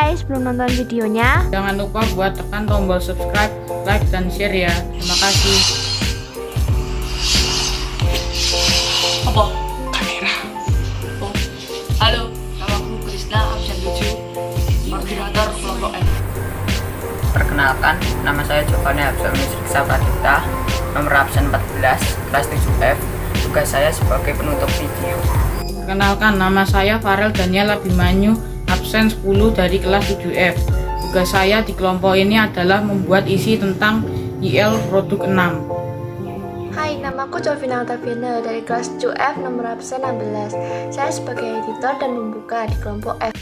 guys, belum nonton videonya? Jangan lupa buat tekan tombol subscribe, like, dan share ya. Terima kasih. Apa? Kamera. Oh. Halo, namaku Krisna, absen 7, koordinator kelompok F. Perkenalkan, nama saya Jovani Absami Siksa Pradipta, nomor absen 14, kelas 7F. Tugas saya sebagai penutup video. Perkenalkan, nama saya Farel Daniel Abimanyu, absen 10 dari kelas 7F. Tugas saya di kelompok ini adalah membuat isi tentang IL produk 6. Hai, namaku Jovina Octaviana dari kelas 7F nomor absen 16. Saya sebagai editor dan membuka di kelompok F.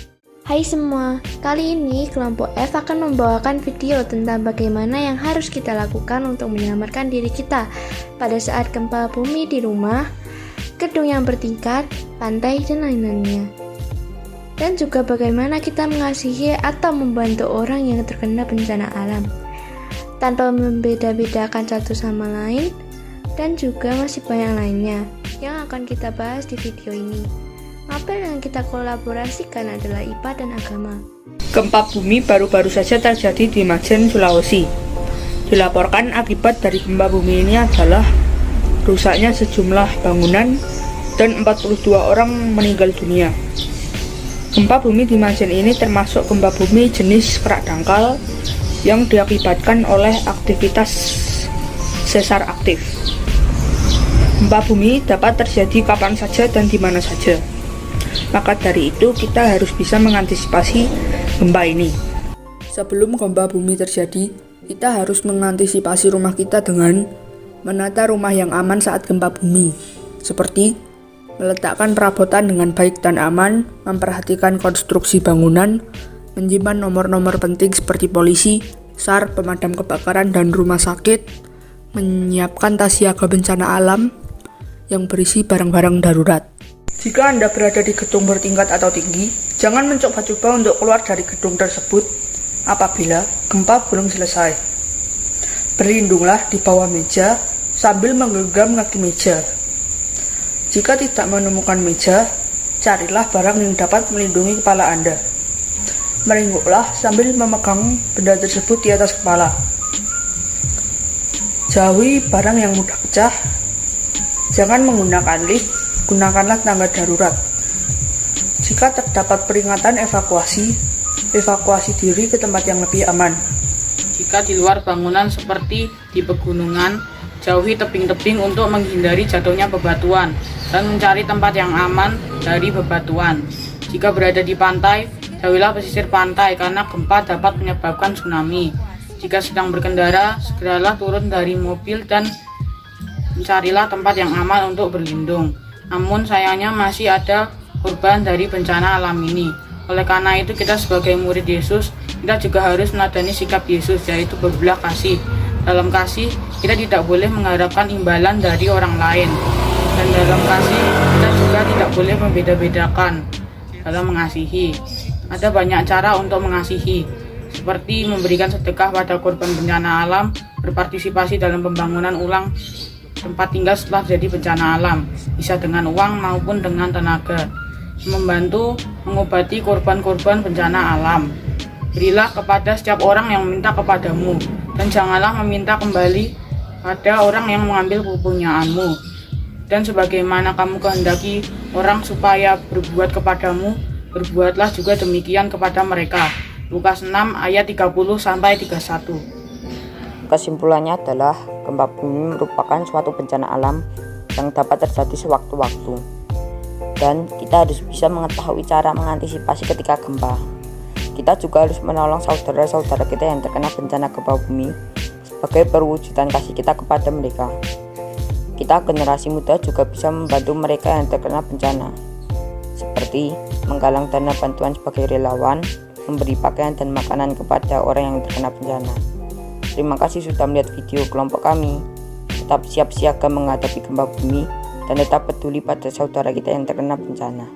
Hai semua, kali ini kelompok F akan membawakan video tentang bagaimana yang harus kita lakukan untuk menyelamatkan diri kita pada saat gempa bumi di rumah, gedung yang bertingkat, pantai, dan lain-lainnya. Dan juga bagaimana kita mengasihi atau membantu orang yang terkena bencana alam tanpa membeda-bedakan satu sama lain, dan juga masih banyak lainnya yang akan kita bahas di video ini. Mapel yang kita kolaborasikan adalah IPA dan agama. Gempa bumi baru-baru saja terjadi di Majen, Sulawesi. Dilaporkan akibat dari gempa bumi ini adalah rusaknya sejumlah bangunan dan 42 orang meninggal dunia. Gempa bumi di Majen ini termasuk gempa bumi jenis kerak dangkal yang diakibatkan oleh aktivitas sesar aktif. Gempa bumi dapat terjadi kapan saja dan di mana saja. Maka dari itu kita harus bisa mengantisipasi gempa ini. Sebelum gempa bumi terjadi, kita harus mengantisipasi rumah kita dengan menata rumah yang aman saat gempa bumi, seperti meletakkan perabotan dengan baik dan aman, memperhatikan konstruksi bangunan, menyimpan nomor-nomor penting seperti polisi, SAR, pemadam kebakaran, dan rumah sakit, menyiapkan tas siaga bencana alam yang berisi barang-barang darurat. Jika Anda berada di gedung bertingkat atau tinggi, jangan mencoba-coba untuk keluar dari gedung tersebut apabila gempa belum selesai. Berlindunglah di bawah meja sambil menggenggam kaki meja. Jika tidak menemukan meja, carilah barang yang dapat melindungi kepala Anda. Meringkuklah sambil memegang benda tersebut di atas kepala. Jauhi barang yang mudah pecah. Jangan menggunakan lift. Gunakanlah tangga darurat. Jika terdapat peringatan evakuasi diri ke tempat yang lebih aman. Jika di luar bangunan seperti di pegunungan, jauhi tebing-tebing untuk menghindari jatuhnya bebatuan dan mencari tempat yang aman dari bebatuan. Jika berada di pantai, jauhilah pesisir pantai karena gempa dapat menyebabkan tsunami. Jika sedang berkendara, segeralah turun dari mobil dan mencarilah tempat yang aman untuk berlindung. Namun sayangnya masih ada korban dari bencana alam ini. Oleh karena itu kita sebagai murid Yesus, kita juga harus meneladani sikap Yesus, yaitu berbelas kasih. Dalam kasih, kita tidak boleh mengharapkan imbalan dari orang lain. Dan dalam kasih, kita juga tidak boleh membeda-bedakan dalam mengasihi. Ada banyak cara untuk mengasihi, seperti memberikan sedekah pada korban bencana alam, berpartisipasi dalam pembangunan ulang tempat tinggal setelah terjadi bencana alam, bisa dengan uang maupun dengan tenaga, membantu mengobati korban-korban bencana alam. Berilah kepada setiap orang yang meminta kepadamu, dan janganlah meminta kembali pada orang yang mengambil kepunyaanmu. Dan sebagaimana kamu kehendaki orang supaya berbuat kepadamu, berbuatlah juga demikian kepada mereka. Lukas 6 ayat 30-31. Kesimpulannya adalah gempa bumi merupakan suatu bencana alam yang dapat terjadi sewaktu-waktu, dan kita harus bisa mengetahui cara mengantisipasi ketika gempa. Kita juga harus menolong saudara-saudara kita yang terkena bencana gempa bumi sebagai perwujudan kasih kita kepada mereka. Kita generasi muda juga bisa membantu mereka yang terkena bencana, seperti menggalang dana bantuan sebagai relawan, memberi pakaian dan makanan kepada orang yang terkena bencana. Terima kasih sudah melihat video kelompok kami. Tetap siap siaga menghadapi gempa bumi dan tetap peduli pada saudara kita yang terkena bencana.